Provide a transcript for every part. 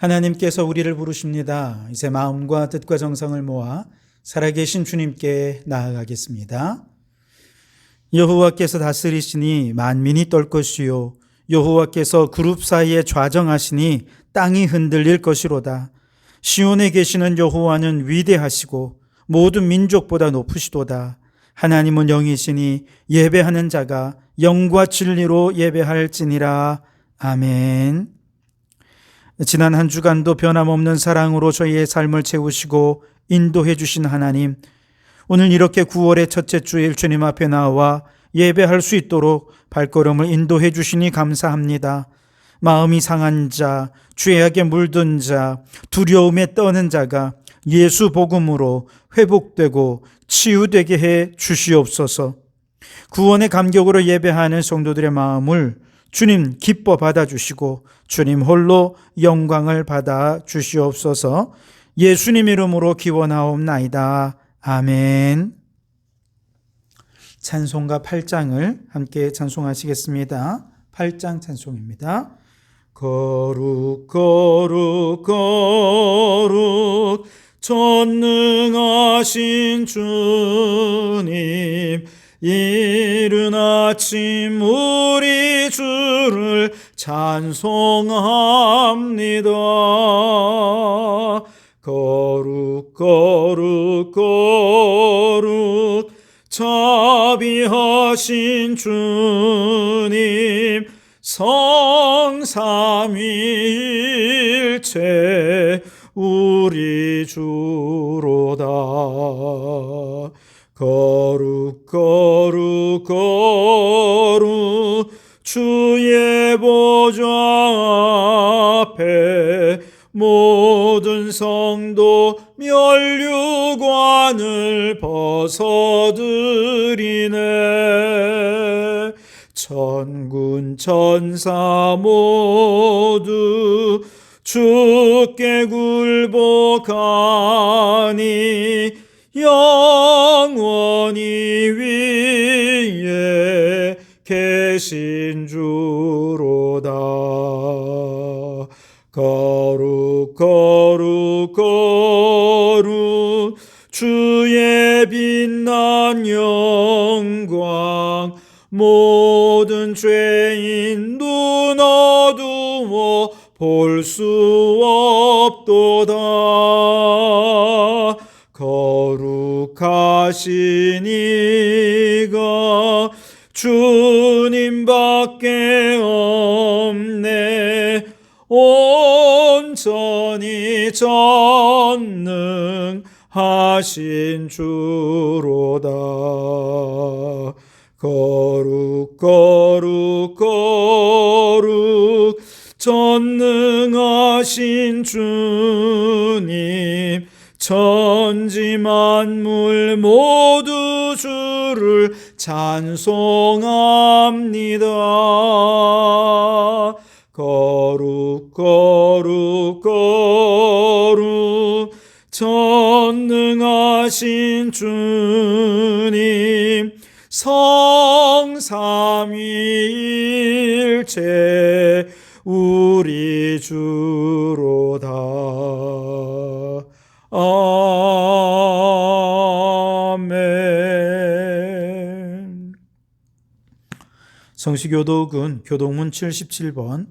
하나님께서 우리를 부르십니다. 이제 마음과 뜻과 정성을 모아 살아계신 주님께 나아가겠습니다. 여호와께서 다스리시니 만민이 떨 것이요 여호와께서 그룹 사이에 좌정하시니 땅이 흔들릴 것이로다. 시온에 계시는 여호와는 위대하시고 모든 민족보다 높으시도다. 하나님은 영이시니 예배하는 자가 영과 진리로 예배할지니라. 아멘. 지난 한 주간도 변함없는 사랑으로 저희의 삶을 채우시고 인도해 주신 하나님, 오늘 이렇게 9월의 첫째 주일 주님 앞에 나와 예배할 수 있도록 발걸음을 인도해 주시니 감사합니다. 마음이 상한 자, 죄악에 물든 자, 두려움에 떠는 자가 예수 복음으로 회복되고 치유되게 해 주시옵소서. 구원의 감격으로 예배하는 성도들의 마음을 주님 기뻐 받아주시고 주님 홀로 영광을 받아 주시옵소서. 예수님 이름으로 기원하옵나이다. 아멘. 찬송가 8장을 함께 찬송하시겠습니다. 8장 찬송입니다. 거룩 거룩 거룩 전능하신 주님, 이른 아침 우리 주를 찬송합니다. 거룩 거룩 거룩 자비하신 주님, 성삼위일체 우리 주로다. 거룩 거룩 거룩 주의 보좌 앞에 모든 성도 면류관을 벗어드리네. 천군 천사 모두 주께 굴복하니 영원히 위에 계신 주로다. 거룩 거룩 거룩 주의 빛난 영광, 모든 죄인 눈 어두워 볼 수 없도다. 거룩하신 이가 주님밖에 없네. 온전히 전능하신 주로다. 거룩 거룩 거룩 전능하신 주님, 천지 만물 모두 주를 찬송합니다. 거룩 거룩 거룩 전능하신 주님, 성삼위일체 우리 주로다. 아멘. 성시교독은 교독문 77번,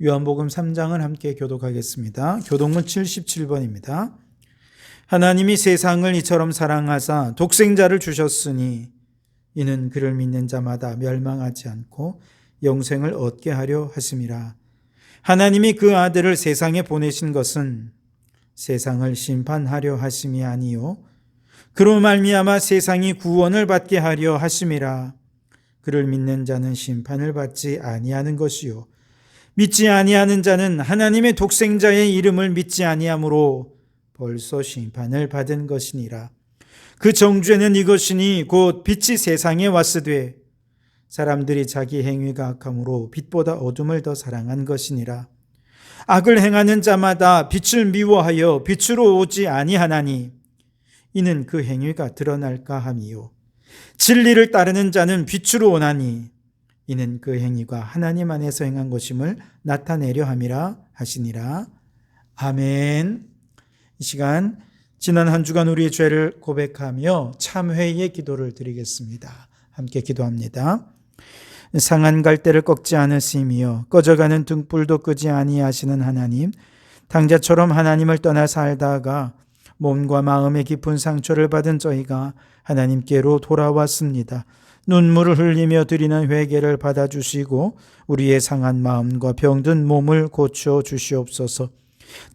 요한복음 3장을 함께 교독하겠습니다. 교독문 77번입니다. 하나님이 세상을 이처럼 사랑하사 독생자를 주셨으니 이는 그를 믿는 자마다 멸망하지 않고 영생을 얻게 하려 하심이라. 하나님이 그 아들을 세상에 보내신 것은 세상을 심판하려 하심이 아니요 그로 말미암아 세상이 구원을 받게 하려 하심이라. 그를 믿는 자는 심판을 받지 아니하는 것이요 믿지 아니하는 자는 하나님의 독생자의 이름을 믿지 아니하므로 벌써 심판을 받은 것이니라. 그 정죄는 이것이니 곧 빛이 세상에 왔으되 사람들이 자기 행위가 악함으로 빛보다 어둠을 더 사랑한 것이니라. 악을 행하는 자마다 빛을 미워하여 빛으로 오지 아니하나니 이는 그 행위가 드러날까 함이요 진리를 따르는 자는 빛으로 오나니 이는 그 행위가 하나님 안에서 행한 것임을 나타내려 함이라 하시니라. 아멘. 이 시간 지난 한 주간 우리의 죄를 고백하며 참회의 기도를 드리겠습니다. 함께 기도합니다. 상한 갈대를 꺾지 않으시며 꺼져가는 등불도 끄지 아니하시는 하나님, 당자처럼 하나님을 떠나 살다가 몸과 마음의 깊은 상처를 받은 저희가 하나님께로 돌아왔습니다. 눈물을 흘리며 드리는 회개를 받아주시고 우리의 상한 마음과 병든 몸을 고쳐 주시옵소서.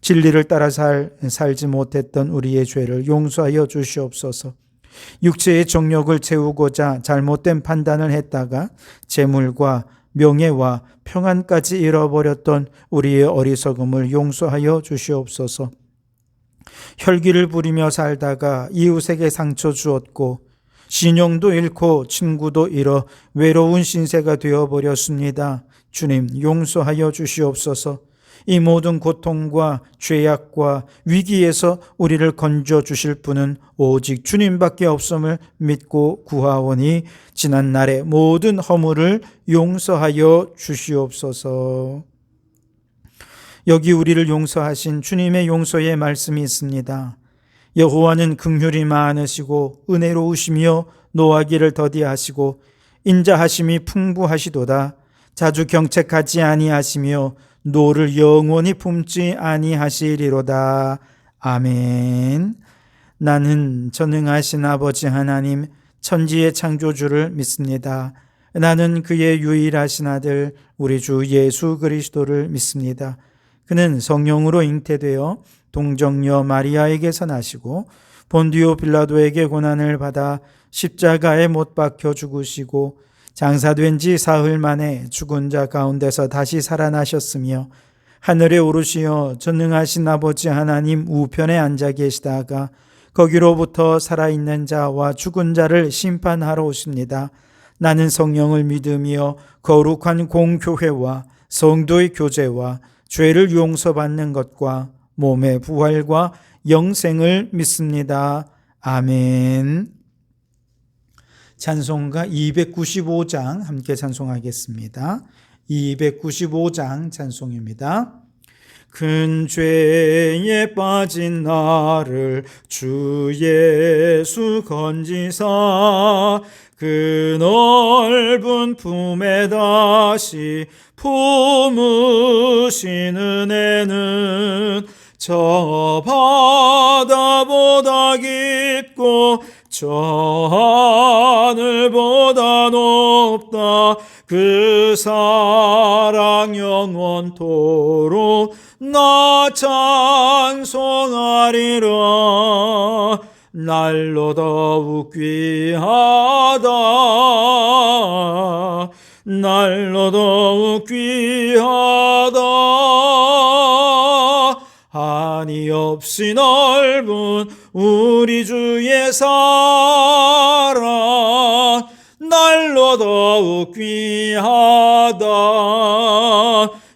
진리를 따라 살지 못했던 우리의 죄를 용서하여 주시옵소서. 육체의 정욕을 채우고자 잘못된 판단을 했다가 재물과 명예와 평안까지 잃어버렸던 우리의 어리석음을 용서하여 주시옵소서. 혈기를 부리며 살다가 이웃에게 상처 주었고 신용도 잃고 친구도 잃어 외로운 신세가 되어버렸습니다. 주님, 용서하여 주시옵소서. 이 모든 고통과 죄악과 위기에서 우리를 건져 주실 분은 오직 주님밖에 없음을 믿고 구하오니 지난날의 모든 허물을 용서하여 주시옵소서. 여기 우리를 용서하신 주님의 용서의 말씀이 있습니다. 여호와는 긍휼이 많으시고 은혜로우시며 노하기를 더디하시고 인자하심이 풍부하시도다. 자주 경책하지 아니하시며 노를 영원히 품지 아니하시리로다. 아멘. 나는 전능하신 아버지 하나님 천지의 창조주를 믿습니다. 나는 그의 유일하신 아들 우리 주 예수 그리스도를 믿습니다. 그는 성령으로 잉태되어 동정녀 마리아에게서 나시고 본디오 빌라도에게 고난을 받아 십자가에 못 박혀 죽으시고 장사된 지 사흘 만에 죽은 자 가운데서 다시 살아나셨으며 하늘에 오르시어 전능하신 아버지 하나님 우편에 앉아 계시다가 거기로부터 살아있는 자와 죽은 자를 심판하러 오십니다. 나는 성령을 믿으며 거룩한 공교회와 성도의 교제와 죄를 용서받는 것과 몸의 부활과 영생을 믿습니다. 아멘. 찬송가 295장 함께 찬송하겠습니다. 295장 찬송입니다. 큰 죄에 빠진 나를 주 예수 건지사 그 넓은 품에 다시 품으신 은혜는 저 바다보다 깊고 저 하늘보다 높다. 그 사랑 영원토록 나 찬송하리라. 날로 더욱 귀하다. 날로 더욱 귀하다. 한이 없이 넓은 우리 주의 사랑 날로 더욱 귀하다.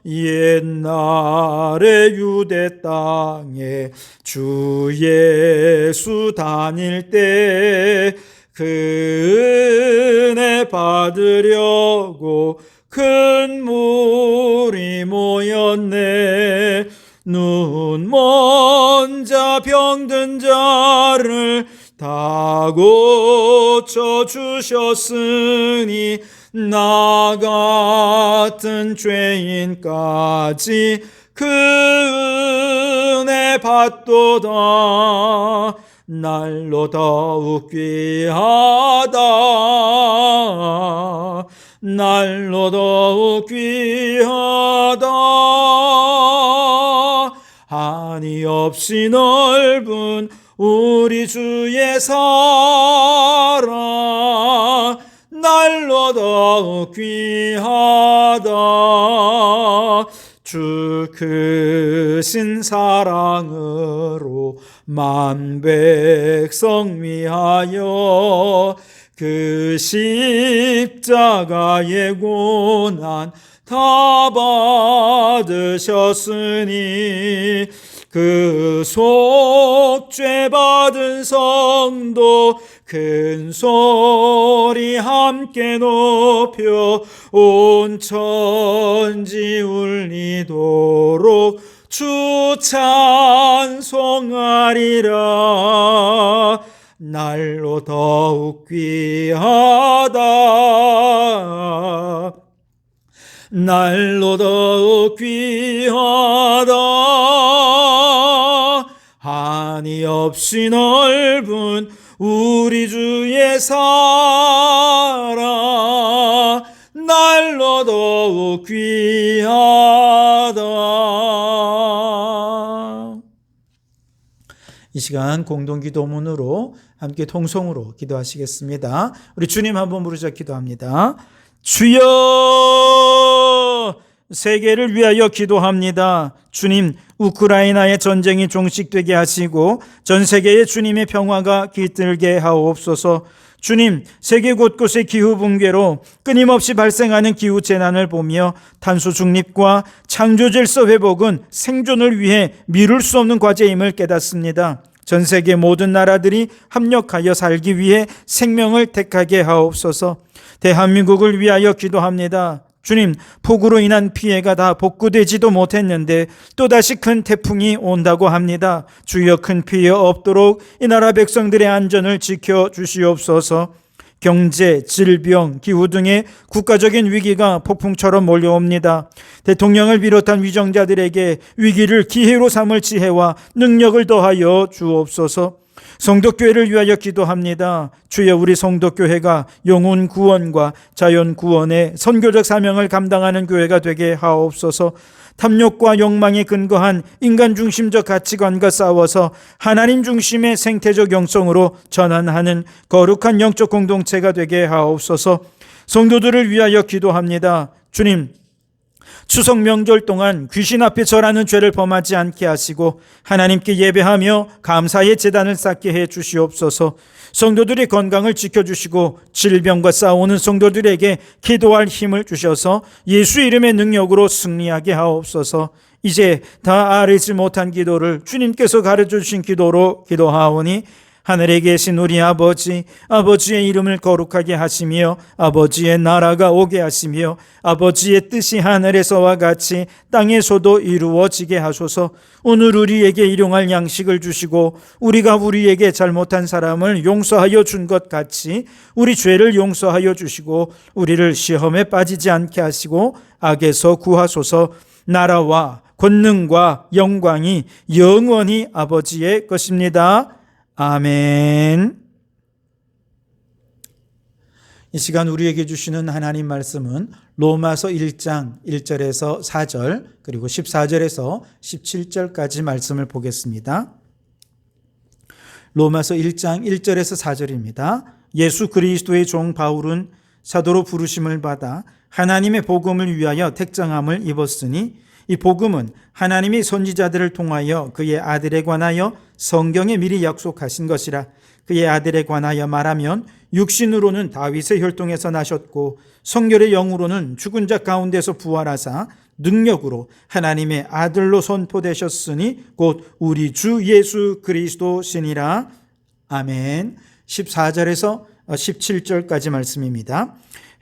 옛날에 유대 땅에 주 예수 다닐 때 그 은혜 받으려고 큰 무리 모였네. 눈 먼 자 병든 자를 다 고쳐주셨으니 나 같은 죄인까지 그 은혜 받도다. 날로 더욱 귀하다. 날로 더욱 귀하다. 한이 없이 넓은 우리 주의 사랑 날로 더욱 귀하다. 주 크신 사랑으로 만 백성 위하여 그 십자가의 고난 다 받으셨으니 그 속죄 받은 성도 큰 소리 함께 높여 온 천지 울리도록 주 찬송하리라. 날로 더욱 귀하다. 날로 더욱 귀하다. 한이 없이 넓은 우리 주의 사랑, 날로 더욱 귀하다. 이 시간 공동기도문으로 함께 통성으로 기도하시겠습니다. 우리 주님 한번 부르자 기도합니다. 주여, 세계를 위하여 기도합니다. 주님, 우크라이나의 전쟁이 종식되게 하시고 전 세계에 주님의 평화가 깃들게 하옵소서. 주님, 세계 곳곳의 기후 붕괴로 끊임없이 발생하는 기후 재난을 보며 탄소 중립과 창조 질서 회복은 생존을 위해 미룰 수 없는 과제임을 깨닫습니다. 전 세계 모든 나라들이 합력하여 살기 위해 생명을 택하게 하옵소서. 대한민국을 위하여 기도합니다. 주님, 폭우로 인한 피해가 다 복구되지도 못했는데 또다시 큰 태풍이 온다고 합니다. 주여, 큰 피해 없도록 이 나라 백성들의 안전을 지켜주시옵소서. 경제, 질병, 기후 등의 국가적인 위기가 폭풍처럼 몰려옵니다. 대통령을 비롯한 위정자들에게 위기를 기회로 삼을 지혜와 능력을 더하여 주옵소서. 성도교회를 위하여 기도합니다. 주여, 우리 성도교회가 영혼 구원과 자연 구원의 선교적 사명을 감당하는 교회가 되게 하옵소서. 탐욕과 욕망에 근거한 인간 중심적 가치관과 싸워서 하나님 중심의 생태적 영성으로 전환하는 거룩한 영적 공동체가 되게 하옵소서. 성도들을 위하여 기도합니다. 주님, 추석 명절 동안 귀신 앞에 절하는 죄를 범하지 않게 하시고 하나님께 예배하며 감사의 제단을 쌓게 해 주시옵소서. 성도들의 건강을 지켜주시고 질병과 싸우는 성도들에게 기도할 힘을 주셔서 예수 이름의 능력으로 승리하게 하옵소서. 이제 다 아뢰지 못한 기도를 주님께서 가르쳐 주신 기도로 기도하오니 하늘에 계신 우리 아버지, 아버지의 이름을 거룩하게 하시며 아버지의 나라가 오게 하시며 아버지의 뜻이 하늘에서와 같이 땅에서도 이루어지게 하소서. 오늘 우리에게 일용할 양식을 주시고 우리가 우리에게 잘못한 사람을 용서하여 준 것 같이 우리 죄를 용서하여 주시고 우리를 시험에 빠지지 않게 하시고 악에서 구하소서. 나라와 권능과 영광이 영원히 아버지의 것입니다. 아멘. 이 시간 우리에게 주시는 하나님 말씀은 로마서 1장 1절에서 4절 그리고 14절에서 17절까지 말씀을 보겠습니다. 로마서 1장 1절에서 4절입니다. 예수 그리스도의 종 바울은 사도로 부르심을 받아 하나님의 복음을 위하여 택정함을 입었으니 이 복음은 하나님이 선지자들을 통하여 그의 아들에 관하여 성경에 미리 약속하신 것이라. 그의 아들에 관하여 말하면 육신으로는 다윗의 혈통에서 나셨고 성결의 영으로는 죽은 자 가운데서 부활하사 능력으로 하나님의 아들로 선포되셨으니 곧 우리 주 예수 그리스도시니라. 아멘. 14절에서 17절까지 말씀입니다.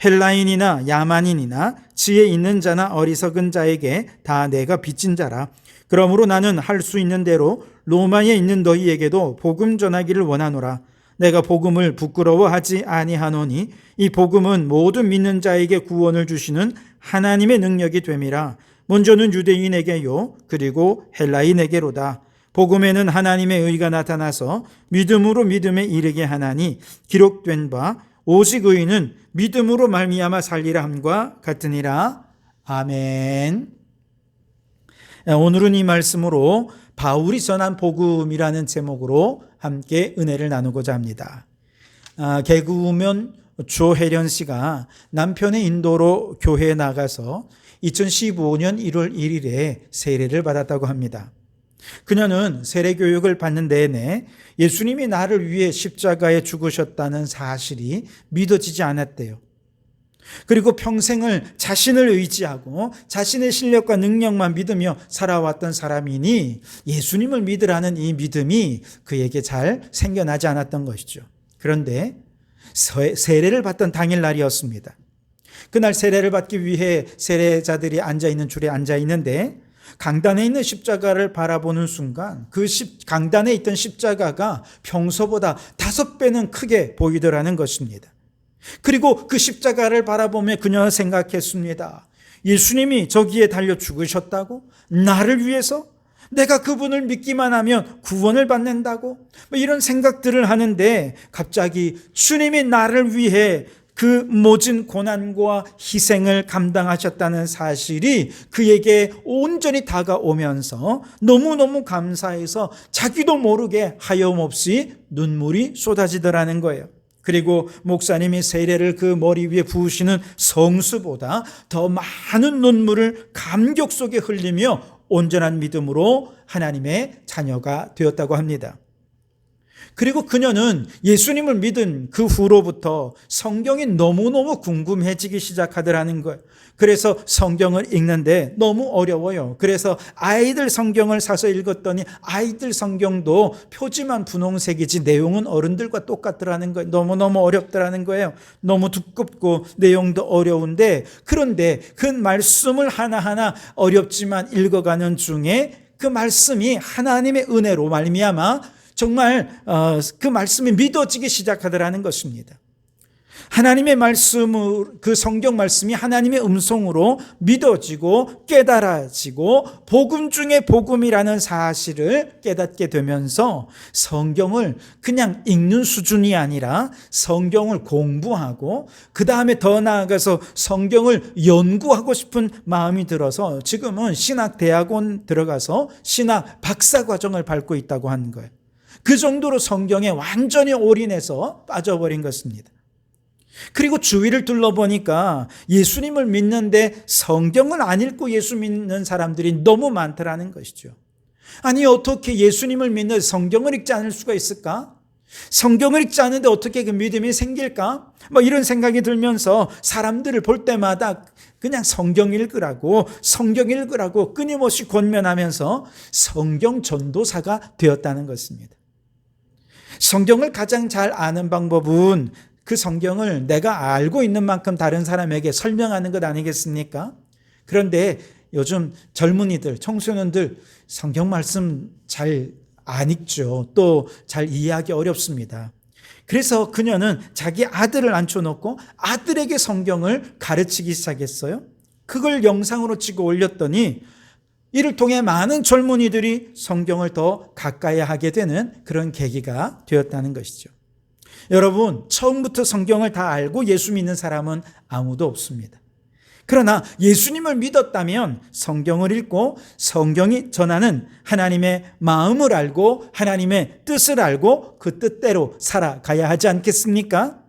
헬라인이나 야만인이나 지혜 있는 자나 어리석은 자에게 다 내가 빚진 자라. 그러므로 나는 할 수 있는 대로 로마에 있는 너희에게도 복음 전하기를 원하노라. 내가 복음을 부끄러워하지 아니하노니 이 복음은 모든 믿는 자에게 구원을 주시는 하나님의 능력이 됨이라. 먼저는 유대인에게요 그리고 헬라인에게로다. 복음에는 하나님의 의가 나타나서 믿음으로 믿음에 이르게 하나니 기록된 바 오직 의인은 믿음으로 말미암아 살리라 함과 같으니라. 아멘. 오늘은 이 말씀으로 바울이 전한 복음이라는 제목으로 함께 은혜를 나누고자 합니다. 개그우먼 조혜련 씨가 남편의 인도로 교회에 나가서 2015년 1월 1일에 세례를 받았다고 합니다. 그녀는 세례교육을 받는 내내 예수님이 나를 위해 십자가에 죽으셨다는 사실이 믿어지지 않았대요. 그리고 평생을 자신을 의지하고 자신의 실력과 능력만 믿으며 살아왔던 사람이니 예수님을 믿으라는 이 믿음이 그에게 잘 생겨나지 않았던 것이죠. 그런데 세례를 받던 당일날이었습니다. 그날 세례를 받기 위해 세례자들이 앉아있는 줄에 앉아있는데 강단에 있는 십자가를 바라보는 순간 그 강단에 있던 십자가가 평소보다 5배는 크게 보이더라는 것입니다. 그리고 그 십자가를 바라보며 그녀는 생각했습니다. 예수님이 저기에 달려 죽으셨다고? 나를 위해서? 내가 그분을 믿기만 하면 구원을 받는다고? 이런 생각들을 하는데 갑자기 주님이 나를 위해 그 모진 고난과 희생을 감당하셨다는 사실이 그에게 온전히 다가오면서 너무너무 감사해서 자기도 모르게 하염없이 눈물이 쏟아지더라는 거예요. 그리고 목사님이 세례를 그 머리 위에 부으시는 성수보다 더 많은 눈물을 감격 속에 흘리며 온전한 믿음으로 하나님의 자녀가 되었다고 합니다. 그리고 그녀는 예수님을 믿은 그 후로부터 성경이 너무너무 궁금해지기 시작하더라는 거예요. 그래서 성경을 읽는데 너무 어려워요. 그래서 아이들 성경을 사서 읽었더니 아이들 성경도 표지만 분홍색이지 내용은 어른들과 똑같더라는 거예요. 너무너무 어렵더라는 거예요. 너무 두껍고 내용도 어려운데, 그런데 그 말씀을 하나하나 어렵지만 읽어가는 중에 그 말씀이 하나님의 은혜로 말미암아 정말 그 말씀이 믿어지기 시작하더라는 것입니다. 하나님의 말씀을, 그 성경 말씀이 하나님의 음성으로 믿어지고 깨달아지고 복음 중에 복음이라는 사실을 깨닫게 되면서 성경을 그냥 읽는 수준이 아니라 성경을 공부하고 그 다음에 더 나아가서 성경을 연구하고 싶은 마음이 들어서 지금은 신학대학원 들어가서 신학 박사과정을 밟고 있다고 하는 거예요. 그 정도로 성경에 완전히 올인해서 빠져버린 것입니다. 그리고 주위를 둘러보니까 예수님을 믿는데 성경을 안 읽고 예수 믿는 사람들이 너무 많더라는 것이죠. 아니, 어떻게 예수님을 믿는 성경을 읽지 않을 수가 있을까? 성경을 읽지 않는데 어떻게 그 믿음이 생길까? 이런 생각이 들면서 사람들을 볼 때마다 그냥 성경 읽으라고 끊임없이 권면하면서 성경 전도사가 되었다는 것입니다. 성경을 가장 잘 아는 방법은 그 성경을 내가 알고 있는 만큼 다른 사람에게 설명하는 것 아니겠습니까? 그런데 요즘 젊은이들, 청소년들 성경 말씀 잘 안 읽죠. 또 잘 이해하기 어렵습니다. 그래서 그녀는 자기 아들을 앉혀놓고 아들에게 성경을 가르치기 시작했어요. 그걸 영상으로 찍어 올렸더니 이를 통해 많은 젊은이들이 성경을 더 가까이 하게 되는 그런 계기가 되었다는 것이죠. 여러분, 처음부터 성경을 다 알고 예수 믿는 사람은 아무도 없습니다. 그러나 예수님을 믿었다면 성경을 읽고 성경이 전하는 하나님의 마음을 알고 하나님의 뜻을 알고 그 뜻대로 살아가야 하지 않겠습니까?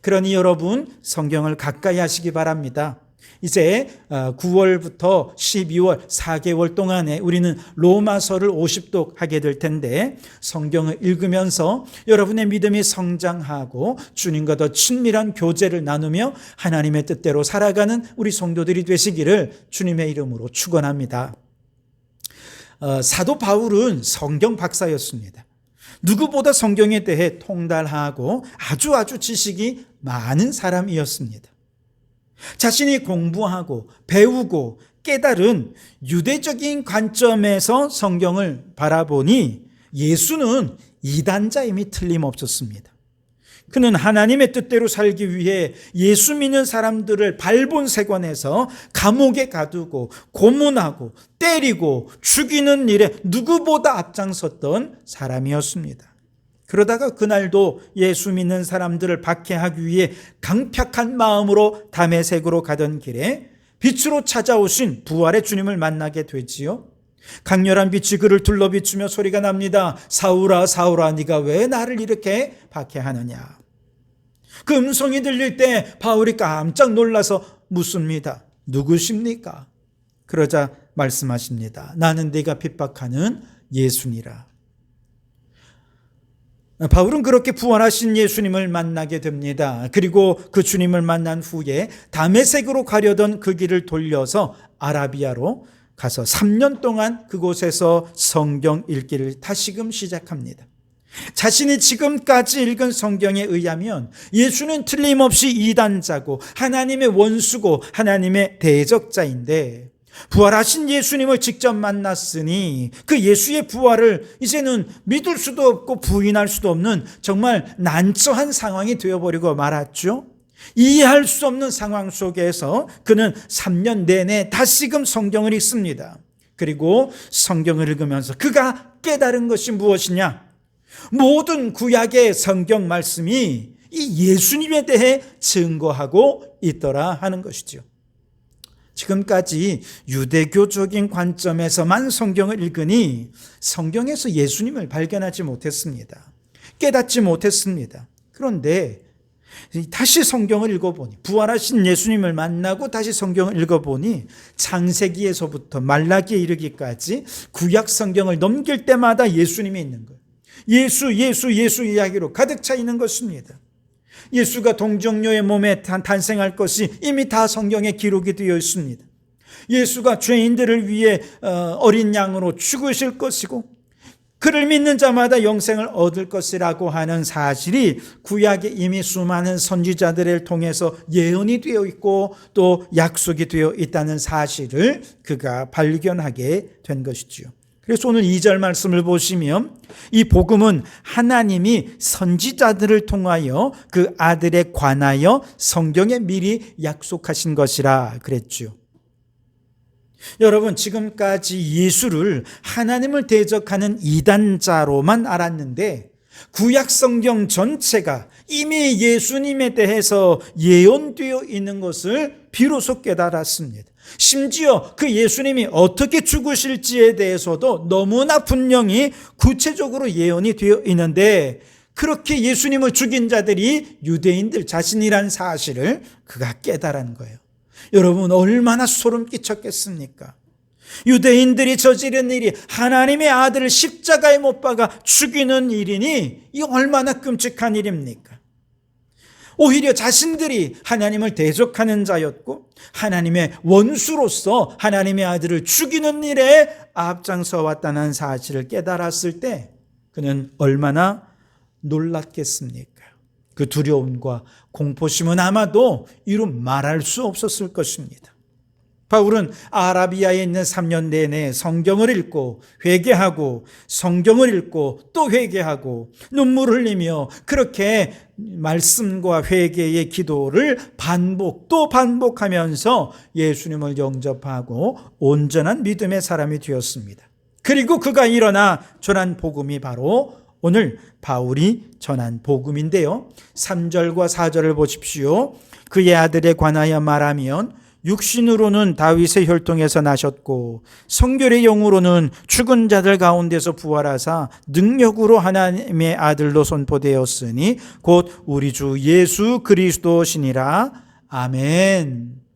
그러니 여러분, 성경을 가까이 하시기 바랍니다. 이제 9월부터 12월 4개월 동안에 우리는 로마서를 50독 하게 될 텐데 성경을 읽으면서 여러분의 믿음이 성장하고 주님과 더 친밀한 교제를 나누며 하나님의 뜻대로 살아가는 우리 성도들이 되시기를 주님의 이름으로 축원합니다. 사도 바울은 성경 박사였습니다. 누구보다 성경에 대해 통달하고 아주 지식이 많은 사람이었습니다. 자신이 공부하고 배우고 깨달은 유대적인 관점에서 성경을 바라보니 예수는 이단자임이 틀림없었습니다. 그는 하나님의 뜻대로 살기 위해 예수 믿는 사람들을 발본색원해서 감옥에 가두고 고문하고 때리고 죽이는 일에 누구보다 앞장섰던 사람이었습니다. 그러다가 그날도 예수 믿는 사람들을 박해하기 위해 강팍한 마음으로 다메섹으로 가던 길에 빛으로 찾아오신 부활의 주님을 만나게 되지요. 강렬한 빛이 그를 둘러 비추며 소리가 납니다. 사울아, 사울아, 네가 왜 나를 이렇게 박해하느냐. 그 음성이 들릴 때 바울이 깜짝 놀라서 묻습니다. 누구십니까? 그러자 말씀하십니다. 나는 네가 핍박하는 예수니라. 바울은 그렇게 부활하신 예수님을 만나게 됩니다. 그리고 그 주님을 만난 후에 다메섹으로 가려던 그 길을 돌려서 아라비아로 가서 3년 동안 그곳에서 성경 읽기를 다시금 시작합니다. 자신이 지금까지 읽은 성경에 의하면 예수는 틀림없이 이단자고 하나님의 원수고 하나님의 대적자인데 부활하신 예수님을 직접 만났으니 그 예수의 부활을 이제는 믿을 수도 없고 부인할 수도 없는 정말 난처한 상황이 되어버리고 말았죠. 이해할 수 없는 상황 속에서 그는 3년 내내 다시금 성경을 읽습니다. 그리고 성경을 읽으면서 그가 깨달은 것이 무엇이냐? 모든 구약의 성경 말씀이 이 예수님에 대해 증거하고 있더라 하는 것이죠. 지금까지 유대교적인 관점에서만 성경을 읽으니 성경에서 예수님을 발견하지 못했습니다. 깨닫지 못했습니다. 그런데 다시 성경을 읽어보니, 부활하신 예수님을 만나고 다시 성경을 읽어보니 창세기에서부터 말라기에 이르기까지 구약 성경을 넘길 때마다 예수님이 있는 거예요. 예수 이야기로 가득 차 있는 것입니다. 예수가 동정녀의 몸에 탄생할 것이 이미 다 성경에 기록이 되어 있습니다. 예수가 죄인들을 위해 어린 양으로 죽으실 것이고 그를 믿는 자마다 영생을 얻을 것이라고 하는 사실이 구약에 이미 수많은 선지자들을 통해서 예언이 되어 있고 또 약속이 되어 있다는 사실을 그가 발견하게 된 것이지요. 그래서 오늘 2절 말씀을 보시면 이 복음은 하나님이 선지자들을 통하여 그 아들에 관하여 성경에 미리 약속하신 것이라 그랬죠. 여러분, 지금까지 예수를 하나님을 대적하는 이단자로만 알았는데 구약 성경 전체가 이미 예수님에 대해서 예언되어 있는 것을 비로소 깨달았습니다. 심지어 그 예수님이 어떻게 죽으실지에 대해서도 너무나 분명히 구체적으로 예언이 되어 있는데 그렇게 예수님을 죽인 자들이 유대인들 자신이란 사실을 그가 깨달은 거예요. 여러분, 얼마나 소름 끼쳤겠습니까? 유대인들이 저지른 일이 하나님의 아들을 십자가에 못 박아 죽이는 일이니 이 얼마나 끔찍한 일입니까? 오히려 자신들이 하나님을 대적하는 자였고 하나님의 원수로서 하나님의 아들을 죽이는 일에 앞장서 왔다는 사실을 깨달았을 때 그는 얼마나 놀랐겠습니까? 그 두려움과 공포심은 아마도 이루 말할 수 없었을 것입니다. 바울은 아라비아에 있는 3년 내내 성경을 읽고 회개하고 성경을 읽고 또 회개하고 눈물을 흘리며 그렇게 말씀과 회개의 기도를 반복 또 반복하면서 예수님을 영접하고 온전한 믿음의 사람이 되었습니다. 그리고 그가 일어나 전한 복음이 바로 오늘 바울이 전한 복음인데요. 3절과 4절을 보십시오. 그의 아들에 관하여 말하면 육신으로는 다윗의 혈통에서 나셨고 성결의 영으로는 죽은 자들 가운데서 부활하사 능력으로 하나님의 아들로 선포되었으니 곧 우리 주 예수 그리스도시니라. 아멘.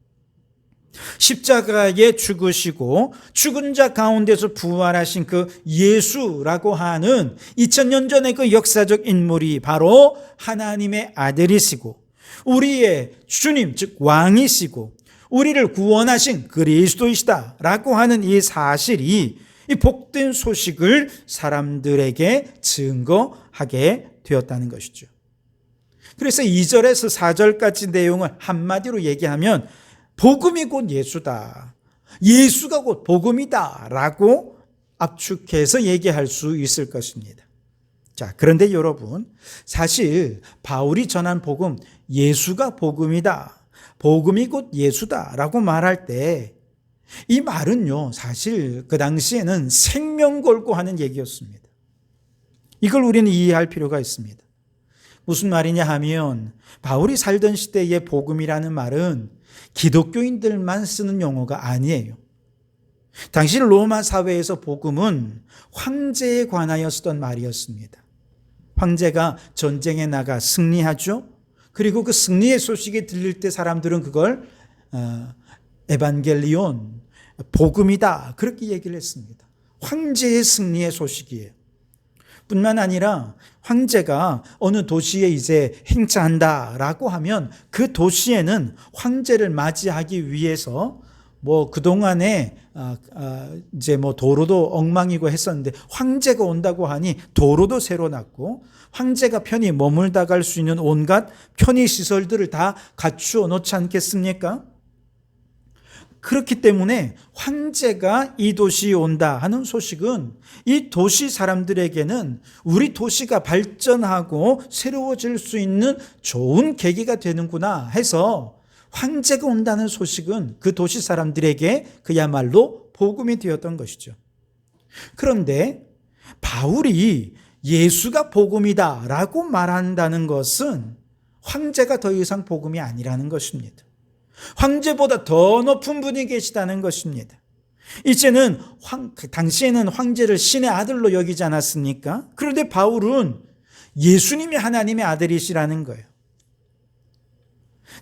십자가에 죽으시고 죽은 자 가운데서 부활하신 그 예수라고 하는 2000년 전의 그 역사적 인물이 바로 하나님의 아들이시고 우리의 주님 즉 왕이시고 우리를 구원하신 그리스도이시다라고 하는 이 사실이 이 복된 소식을 사람들에게 증거하게 되었다는 것이죠. 그래서 2절에서 4절까지 내용을 한마디로 얘기하면 복음이 곧 예수다. 예수가 곧 복음이다. 라고 압축해서 얘기할 수 있을 것입니다. 자, 그런데 여러분, 사실 바울이 전한 복음, 예수가 복음이다. 복음이 곧 예수다. 라고 말할 때 이 말은요, 사실 그 당시에는 생명 걸고 하는 얘기였습니다. 이걸 우리는 이해할 필요가 있습니다. 무슨 말이냐 하면 바울이 살던 시대의 복음이라는 말은 기독교인들만 쓰는 용어가 아니에요. 당시 로마 사회에서 복음은 황제에 관하여 쓰던 말이었습니다. 황제가 전쟁에 나가 승리하죠. 그리고 그 승리의 소식이 들릴 때 사람들은 그걸 에반겔리온, 복음이다 그렇게 얘기를 했습니다. 황제의 승리의 소식이에요. 뿐만 아니라 황제가 어느 도시에 이제 행차한다라고 하면 그 도시에는 황제를 맞이하기 위해서 그동안에 이제 도로도 엉망이고 했었는데 황제가 온다고 하니 도로도 새로 났고 황제가 편히 머물다 갈 수 있는 온갖 편의 시설들을 다 갖추어 놓지 않겠습니까? 그렇기 때문에 황제가 이 도시에 온다 하는 소식은 이 도시 사람들에게는 우리 도시가 발전하고 새로워질 수 있는 좋은 계기가 되는구나 해서 황제가 온다는 소식은 그 도시 사람들에게 그야말로 복음이 되었던 것이죠. 그런데 바울이 예수가 복음이다라고 말한다는 것은 황제가 더 이상 복음이 아니라는 것입니다. 황제보다 더 높은 분이 계시다는 것입니다. 이제는 당시에는 황제를 신의 아들로 여기지 않았습니까? 그런데 바울은 예수님이 하나님의 아들이시라는 거예요.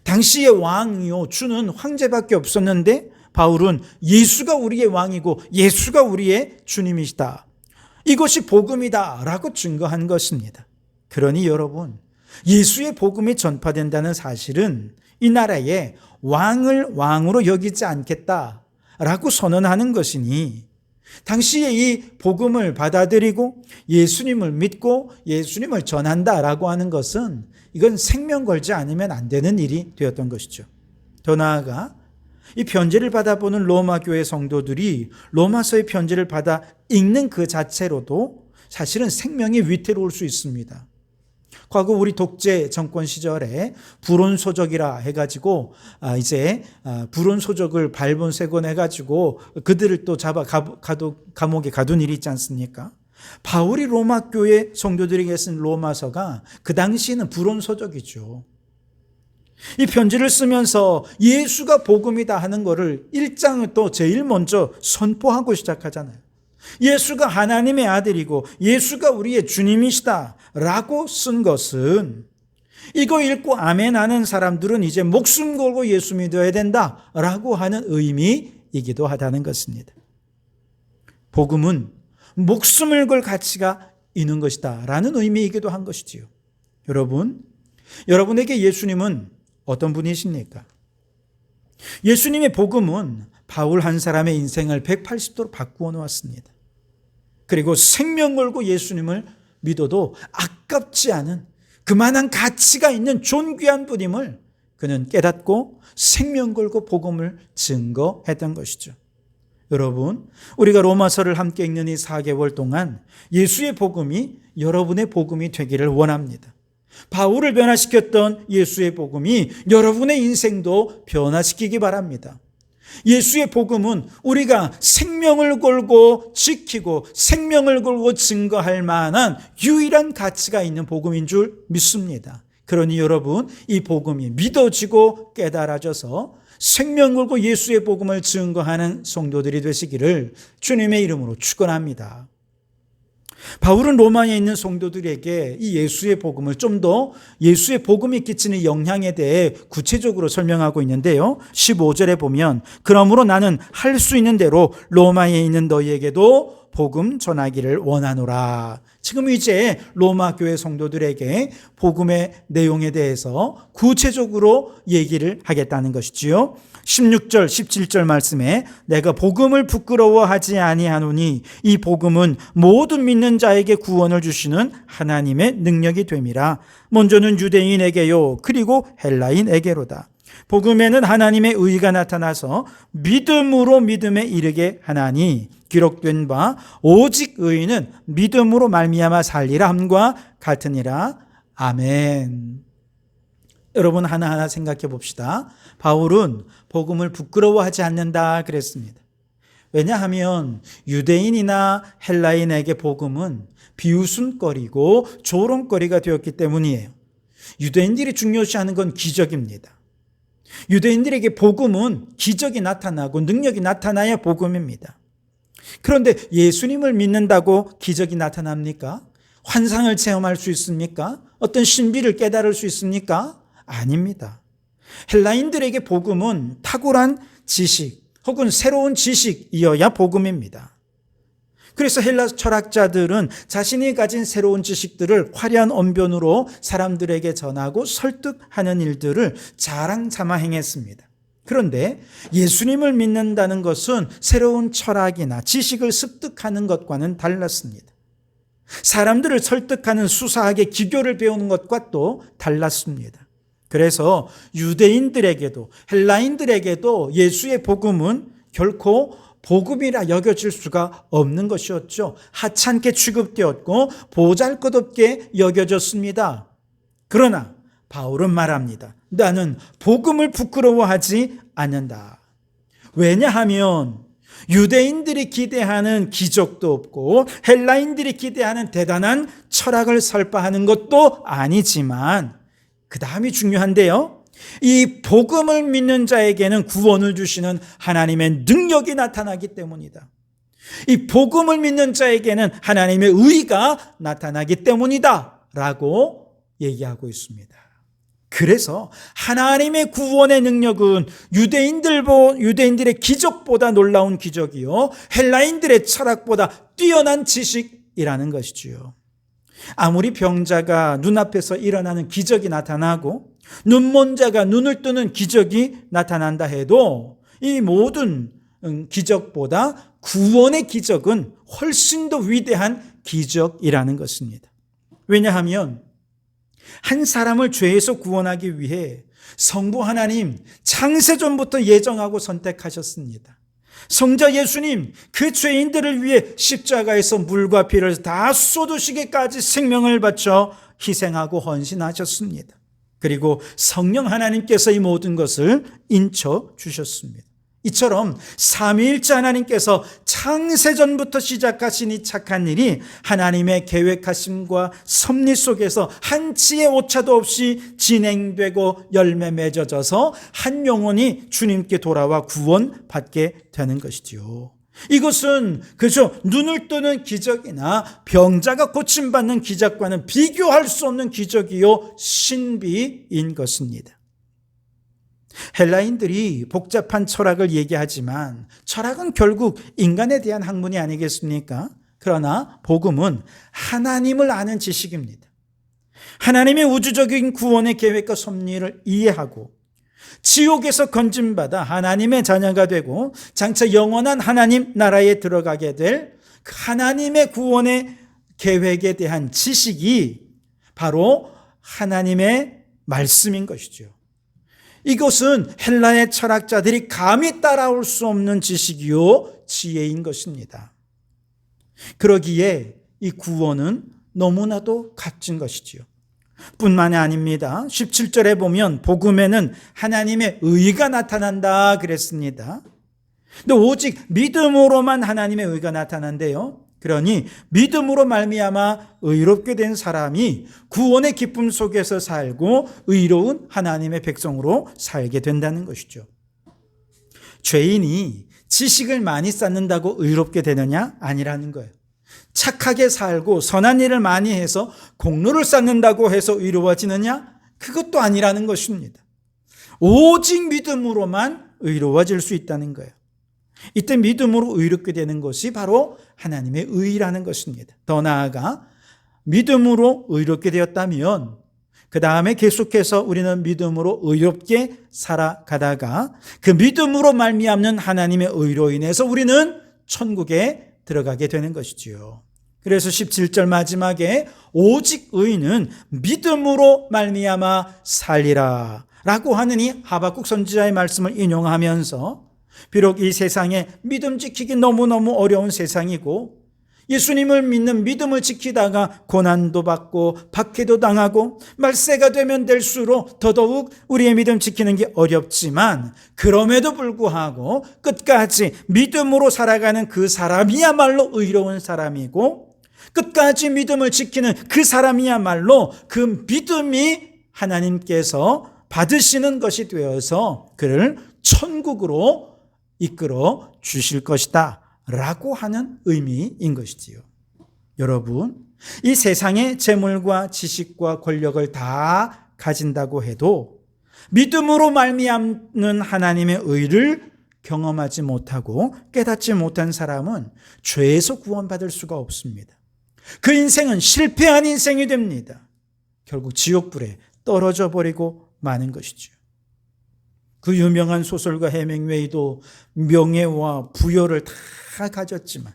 당시의 왕이요 주는 황제밖에 없었는데 바울은 예수가 우리의 왕이고 예수가 우리의 주님이시다. 이것이 복음이다 라고 증거한 것입니다. 그러니 여러분, 예수의 복음이 전파된다는 사실은 이 나라에 왕을 왕으로 여기지 않겠다라고 선언하는 것이니 당시에 이 복음을 받아들이고 예수님을 믿고 예수님을 전한다라고 하는 것은 이건 생명 걸지 않으면 안 되는 일이 되었던 것이죠. 더 나아가 이 편지를 받아보는 로마 교회 성도들이 로마서의 편지를 받아 읽는 그 자체로도 사실은 생명이 위태로울 수 있습니다. 과거 우리 독재 정권 시절에 불온소적이라 해가지고 이제 불온소적을 발본색원 해가지고 그들을 또 잡아 감옥에 가둔 일이 있지 않습니까? 바울이 로마 교회 성도들에게 쓴 로마서가 그 당시에는 불온소적이죠. 이 편지를 쓰면서 예수가 복음이다 하는 것을 1장을 또 제일 먼저 선포하고 시작하잖아요. 예수가 하나님의 아들이고 예수가 우리의 주님이시다 라고 쓴 것은 이거 읽고 아멘 하는 사람들은 이제 목숨 걸고 예수 믿어야 된다 라고 하는 의미이기도 하다는 것입니다. 복음은 목숨을 걸 가치가 있는 것이다 라는 의미이기도 한 것이지요. 여러분에게 예수님은 어떤 분이십니까? 예수님의 복음은 바울 한 사람의 인생을 180도로 바꾸어 놓았습니다. 그리고 생명 걸고 예수님을 믿어도 아깝지 않은 그만한 가치가 있는 존귀한 분임을 그는 깨닫고 생명 걸고 복음을 증거했던 것이죠. 여러분, 우리가 로마서를 함께 읽는 이 4개월 동안 예수의 복음이 여러분의 복음이 되기를 원합니다. 바울을 변화시켰던 예수의 복음이 여러분의 인생도 변화시키기 바랍니다. 예수의 복음은 우리가 생명을 걸고 지키고 생명을 걸고 증거할 만한 유일한 가치가 있는 복음인 줄 믿습니다. 그러니 여러분, 이 복음이 믿어지고 깨달아져서 생명 걸고 예수의 복음을 증거하는 성도들이 되시기를 주님의 이름으로 축원합니다. 바울은 로마에 있는 성도들에게 이 예수의 복음을 좀 더 예수의 복음이 끼치는 영향에 대해 구체적으로 설명하고 있는데요. 15절에 보면 그러므로 나는 할 수 있는 대로 로마에 있는 너희에게도 복음 전하기를 원하노라. 지금 이제 로마 교회 성도들에게 복음의 내용에 대해서 구체적으로 얘기를 하겠다는 것이지요. 16절, 17절 말씀에 내가 복음을 부끄러워하지 아니하노니 이 복음은 모든 믿는 자에게 구원을 주시는 하나님의 능력이 됨이라. 먼저는 유대인에게요 그리고 헬라인에게로다. 복음에는 하나님의 의가 나타나서 믿음으로 믿음에 이르게 하나니 기록된 바 오직 의인은 믿음으로 말미암아 살리라 함과 같으니라. 아멘. 여러분 하나하나 생각해 봅시다. 바울은 복음을 부끄러워하지 않는다 그랬습니다. 왜냐하면 유대인이나 헬라인에게 복음은 비웃음거리고 조롱거리가 되었기 때문이에요. 유대인들이 중요시하는 건 기적입니다. 유대인들에게 복음은 기적이 나타나고 능력이 나타나야 복음입니다. 그런데 예수님을 믿는다고 기적이 나타납니까? 환상을 체험할 수 있습니까? 어떤 신비를 깨달을 수 있습니까? 아닙니다. 헬라인들에게 복음은 탁월한 지식 혹은 새로운 지식이어야 복음입니다. 그래서 헬라 철학자들은 자신이 가진 새로운 지식들을 화려한 언변으로 사람들에게 전하고 설득하는 일들을 자랑삼아 행했습니다. 그런데 예수님을 믿는다는 것은 새로운 철학이나 지식을 습득하는 것과는 달랐습니다. 사람들을 설득하는 수사학의 기교를 배우는 것과 또 달랐습니다. 그래서 유대인들에게도 헬라인들에게도 예수의 복음은 결코 복음이라 여겨질 수가 없는 것이었죠. 하찮게 취급되었고 보잘것없게 여겨졌습니다. 그러나 바울은 말합니다. 나는 복음을 부끄러워하지 않는다. 왜냐하면 유대인들이 기대하는 기적도 없고 헬라인들이 기대하는 대단한 철학을 설파하는 것도 아니지만 그 다음이 중요한데요. 이 복음을 믿는 자에게는 구원을 주시는 하나님의 능력이 나타나기 때문이다. 이 복음을 믿는 자에게는 하나님의 의가 나타나기 때문이다 라고 얘기하고 있습니다. 그래서 하나님의 구원의 능력은 유대인들의 기적보다 놀라운 기적이요 헬라인들의 철학보다 뛰어난 지식이라는 것이지요. 아무리 병자가 눈앞에서 일어나는 기적이 나타나고 눈먼 자가 눈을 뜨는 기적이 나타난다 해도 이 모든 기적보다 구원의 기적은 훨씬 더 위대한 기적이라는 것입니다. 왜냐하면 한 사람을 죄에서 구원하기 위해 성부 하나님 창세전부터 예정하고 선택하셨습니다. 성자 예수님 그 죄인들을 위해 십자가에서 물과 피를 다 쏟으시기까지 생명을 바쳐 희생하고 헌신하셨습니다. 그리고 성령 하나님께서 이 모든 것을 인쳐 주셨습니다. 이처럼 삼위일체 하나님께서 창세전부터 시작하신 이 착한 일이 하나님의 계획하심과 섭리 속에서 한치의 오차도 없이 진행되고 열매 맺어져서 한 영혼이 주님께 돌아와 구원받게 되는 것이지요. 이것은 그저 눈을 뜨는 기적이나 병자가 고침받는 기적과는 비교할 수 없는 기적이요 신비인 것입니다. 헬라인들이 복잡한 철학을 얘기하지만 철학은 결국 인간에 대한 학문이 아니겠습니까? 그러나 복음은 하나님을 아는 지식입니다. 하나님의 우주적인 구원의 계획과 섭리를 이해하고 지옥에서 건짐받아 하나님의 자녀가 되고 장차 영원한 하나님 나라에 들어가게 될 하나님의 구원의 계획에 대한 지식이 바로 하나님의 말씀인 것이죠. 이것은 헬라의 철학자들이 감히 따라올 수 없는 지식이요 지혜인 것입니다. 그러기에 이 구원은 너무나도 값진 것이지요. 뿐만이 아닙니다. 17절에 보면 복음에는 하나님의 의가 나타난다 그랬습니다. 근데 오직 믿음으로만 하나님의 의가 나타난대요. 그러니 믿음으로 말미암아 의롭게 된 사람이 구원의 기쁨 속에서 살고 의로운 하나님의 백성으로 살게 된다는 것이죠. 죄인이 지식을 많이 쌓는다고 의롭게 되느냐? 아니라는 거예요. 착하게 살고 선한 일을 많이 해서 공로를 쌓는다고 해서 의로워지느냐? 그것도 아니라는 것입니다. 오직 믿음으로만 의로워질 수 있다는 거예요. 이때 믿음으로 의롭게 되는 것이 바로 하나님의 의라는 것입니다. 더 나아가 믿음으로 의롭게 되었다면 그 다음에 계속해서 우리는 믿음으로 의롭게 살아가다가 그 믿음으로 말미암는 하나님의 의로 인해서 우리는 천국에 들어가게 되는 것이지요. 그래서 17절 마지막에 오직 의인은 믿음으로 말미암아 살리라 라고 하는 이 하박국 선지자의 말씀을 인용하면서 비록 이 세상에 믿음 지키기 너무너무 어려운 세상이고 예수님을 믿는 믿음을 지키다가 고난도 받고 박해도 당하고 말세가 되면 될수록 더더욱 우리의 믿음 지키는 게 어렵지만 그럼에도 불구하고 끝까지 믿음으로 살아가는 그 사람이야말로 의로운 사람이고 끝까지 믿음을 지키는 그 사람이야말로 그 믿음이 하나님께서 받으시는 것이 되어서 그를 천국으로 이끌어 주실 것이다 라고 하는 의미인 것이지요. 여러분, 이 세상의 재물과 지식과 권력을 다 가진다고 해도 믿음으로 말미암는 하나님의 의를 경험하지 못하고 깨닫지 못한 사람은 죄에서 구원받을 수가 없습니다. 그 인생은 실패한 인생이 됩니다. 결국 지옥불에 떨어져 버리고 마는 것이죠. 그 유명한 소설가 해밍웨이도 명예와 부여를 다 가졌지만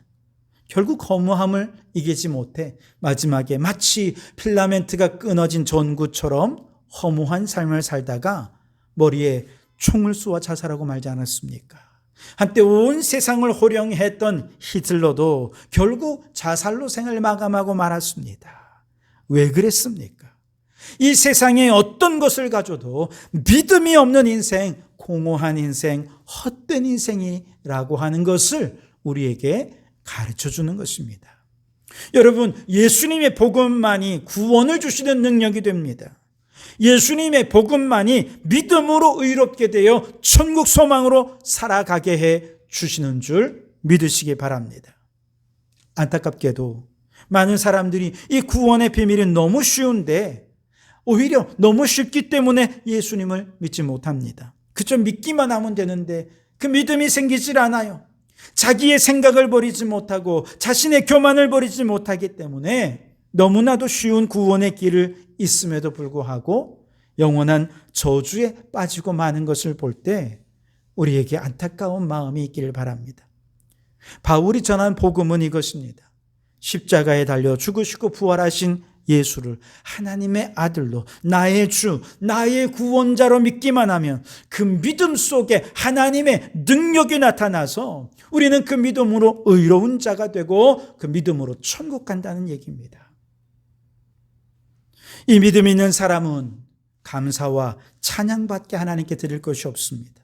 결국 허무함을 이기지 못해 마지막에 마치 필라멘트가 끊어진 전구처럼 허무한 삶을 살다가 머리에 총을 쏘아 자살하고 말지 않았습니까? 한때 온 세상을 호령했던 히틀러도 결국 자살로 생을 마감하고 말았습니다. 왜 그랬습니까? 이 세상에 어떤 것을 가져도 믿음이 없는 인생, 공허한 인생, 헛된 인생이라고 하는 것을 우리에게 가르쳐 주는 것입니다. 여러분, 예수님의 복음만이 구원을 주시는 능력이 됩니다. 예수님의 복음만이 믿음으로 의롭게 되어 천국 소망으로 살아가게 해 주시는 줄 믿으시기 바랍니다. 안타깝게도 많은 사람들이 이 구원의 비밀이 너무 쉬운데 오히려 너무 쉽기 때문에 예수님을 믿지 못합니다. 그저 믿기만 하면 되는데 그 믿음이 생기질 않아요. 자기의 생각을 버리지 못하고 자신의 교만을 버리지 못하기 때문에 너무나도 쉬운 구원의 길을 있음에도 불구하고 영원한 저주에 빠지고 마는 것을 볼 때 우리에게 안타까운 마음이 있기를 바랍니다. 바울이 전한 복음은 이것입니다. 십자가에 달려 죽으시고 부활하신 예수를 하나님의 아들로 나의 주, 나의 구원자로 믿기만 하면 그 믿음 속에 하나님의 능력이 나타나서 우리는 그 믿음으로 의로운 자가 되고 그 믿음으로 천국 간다는 얘기입니다. 이 믿음이 있는 사람은 감사와 찬양밖에 하나님께 드릴 것이 없습니다.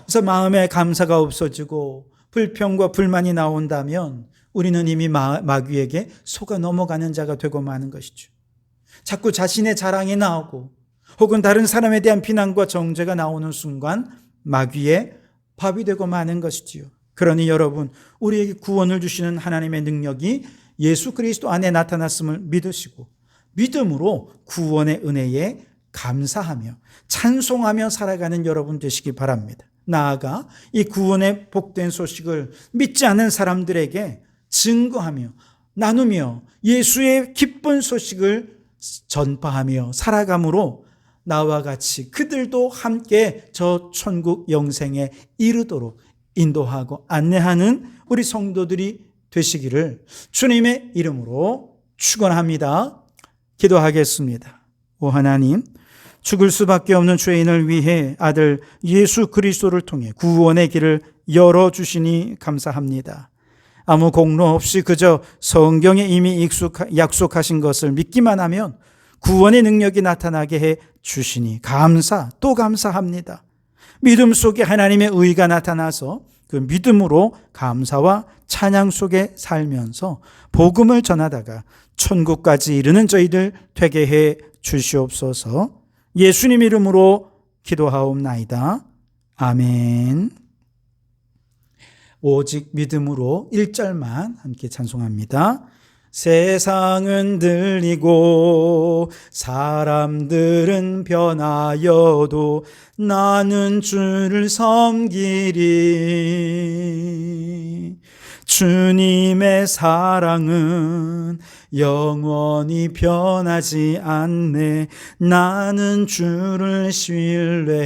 그래서 마음에 감사가 없어지고 불평과 불만이 나온다면 우리는 이미 마귀에게 속아 넘어가는 자가 되고 마는 것이죠. 자꾸 자신의 자랑이 나오고 혹은 다른 사람에 대한 비난과 정죄가 나오는 순간 마귀의 밥이 되고 마는 것이지요. 그러니 여러분, 우리에게 구원을 주시는 하나님의 능력이 예수 그리스도 안에 나타났음을 믿으시고 믿음으로 구원의 은혜에 감사하며 찬송하며 살아가는 여러분 되시기 바랍니다. 나아가 이 구원의 복된 소식을 믿지 않는 사람들에게 증거하며 나누며 예수의 기쁜 소식을 전파하며 살아감으로 나와 같이 그들도 함께 저 천국 영생에 이르도록 인도하고 안내하는 우리 성도들이 되시기를 주님의 이름으로 축원합니다. 기도하겠습니다. 오 하나님, 죽을 수밖에 없는 죄인을 위해 아들 예수 그리스도를 통해 구원의 길을 열어주시니 감사합니다. 아무 공로 없이 그저 성경에 이미 약속하신 것을 믿기만 하면 구원의 능력이 나타나게 해 주시니 또 감사합니다. 믿음 속에 하나님의 의가 나타나서 그 믿음으로 감사와 찬양 속에 살면서 복음을 전하다가 천국까지 이르는 저희들 되게 해 주시옵소서. 예수님 이름으로 기도하옵나이다. 아멘. 오직 믿음으로 1절만 함께 찬송합니다. 세상은 들리고 사람들은 변하여도 나는 주를 섬기리. 주님의 사랑은 영원히 변하지 않네. 나는 주를 신뢰해.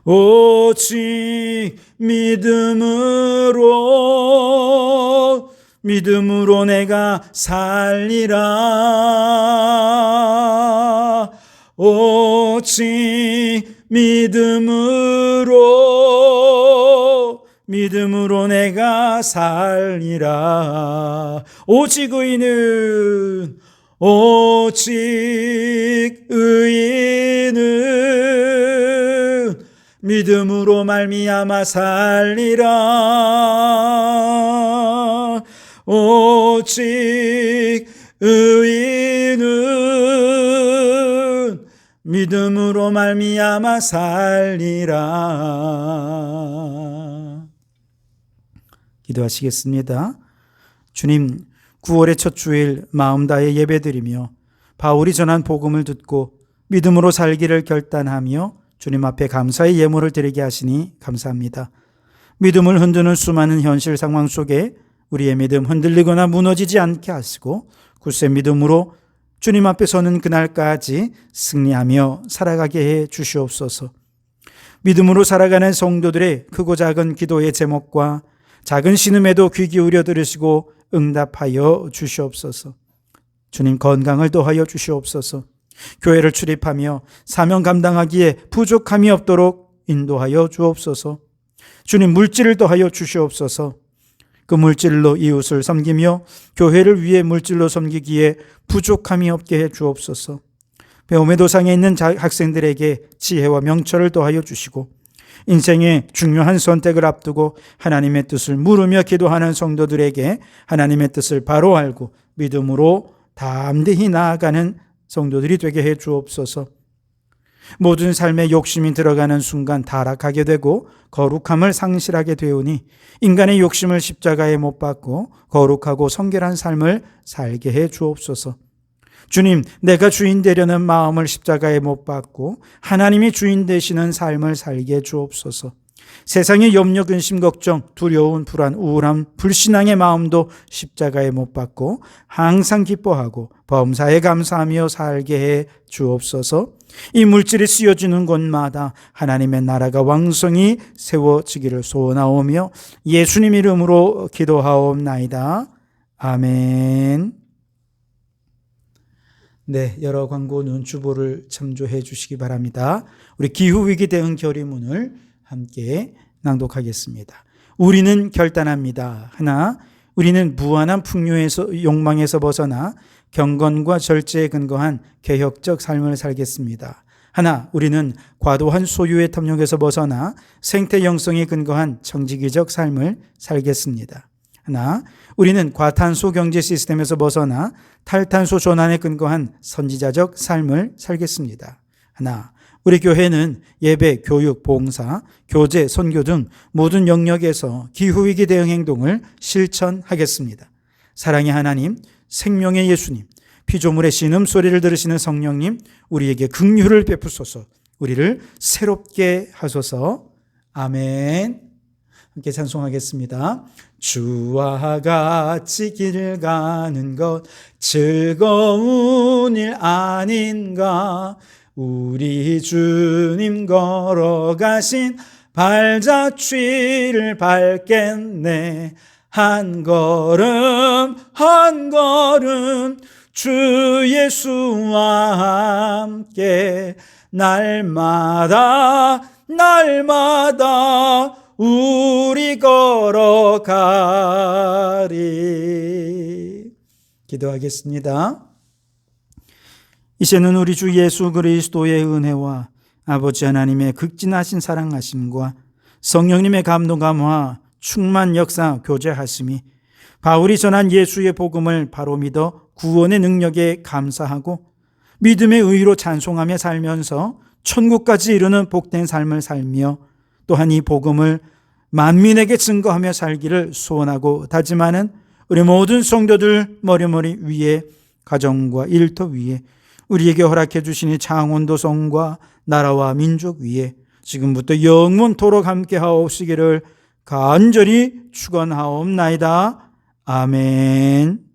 오직 믿음으로 내가 살리라. 오직 믿음으로 내가 살리라. 오직 의인은 믿음으로 말미암아 살리라. 오직 의인은 믿음으로 말미암아 살리라. 기도하시겠습니다. 주님, 9월의 첫 주일 마음 다해 예배드리며 바울이 전한 복음을 듣고 믿음으로 살기를 결단하며 주님 앞에 감사의 예물을 드리게 하시니 감사합니다. 믿음을 흔드는 수많은 현실 상황 속에 우리의 믿음 흔들리거나 무너지지 않게 하시고 굳세 믿음으로 주님 앞에 서는 그날까지 승리하며 살아가게 해 주시옵소서. 믿음으로 살아가는 성도들의 크고 작은 기도의 제목과 작은 신음에도 귀 기울여 들으시고 응답하여 주시옵소서. 주님 건강을 더하여 주시옵소서. 교회를 출입하며 사명 감당하기에 부족함이 없도록 인도하여 주옵소서. 주님 물질을 더하여 주시옵소서. 그 물질로 이웃을 섬기며 교회를 위해 물질로 섬기기에 부족함이 없게 해 주옵소서. 배움의 도상에 있는 학생들에게 지혜와 명철을 더하여 주시고 인생의 중요한 선택을 앞두고 하나님의 뜻을 물으며 기도하는 성도들에게 하나님의 뜻을 바로 알고 믿음으로 담대히 나아가는 성도들이 되게 해 주옵소서. 모든 삶에 욕심이 들어가는 순간 타락하게 되고 거룩함을 상실하게 되오니 인간의 욕심을 십자가에 못 박고 거룩하고 성결한 삶을 살게 해 주옵소서. 주님, 내가 주인 되려는 마음을 십자가에 못 박고 하나님이 주인 되시는 삶을 살게 해 주옵소서. 세상의 염려, 근심, 걱정, 두려움, 불안, 우울함, 불신앙의 마음도 십자가에 못 박고 항상 기뻐하고 범사에 감사하며 살게 해 주옵소서. 이 물질이 쓰여지는 곳마다 하나님의 나라가 왕성히 세워지기를 소원하오며 예수님 이름으로 기도하옵나이다. 아멘. 네, 여러 광고 눈주보를 참조해 주시기 바랍니다. 우리 기후위기 대응 결의문을 함께 낭독하겠습니다. 우리는 결단합니다. 하나, 우리는 무한한 풍요에서 욕망에서 벗어나 경건과 절제에 근거한 개혁적 삶을 살겠습니다. 하나, 우리는 과도한 소유의 탐욕에서 벗어나 생태 영성에 근거한 청지기적 삶을 살겠습니다. 하나, 우리는 과탄소 경제 시스템에서 벗어나 탈탄소 전환에 근거한 선지자적 삶을 살겠습니다. 하나, 우리 교회는 예배, 교육, 봉사, 교제, 선교 등 모든 영역에서 기후위기 대응 행동을 실천하겠습니다. 사랑의 하나님, 생명의 예수님, 피조물의 신음소리를 들으시는 성령님, 우리에게 긍휼을 베푸소서. 우리를 새롭게 하소서. 아멘. 함께 찬송하겠습니다. 주와 같이 길 가는 것 즐거운 일 아닌가. 우리 주님 걸어가신 발자취를 밟겠네. 한 걸음 한 걸음 주 예수와 함께 날마다 날마다 우리 걸어가리. 기도하겠습니다. 이제는 우리 주 예수 그리스도의 은혜와 아버지 하나님의 극진하신 사랑하심과 성령님의 감동감화 충만 역사 교제하심이 바울이 전한 예수의 복음을 바로 믿어 구원의 능력에 감사하고 믿음의 의로 찬송하며 살면서 천국까지 이루는 복된 삶을 살며 또한 이 복음을 만민에게 증거하며 살기를 소원하고 다짐하는 우리 모든 성도들 머리머리 위에 가정과 일터 위에 우리에게 허락해 주시니 창원도성과 나라와 민족 위에 지금부터 영원토록 함께 하옵시기를 간절히 축원하옵나이다. 아멘.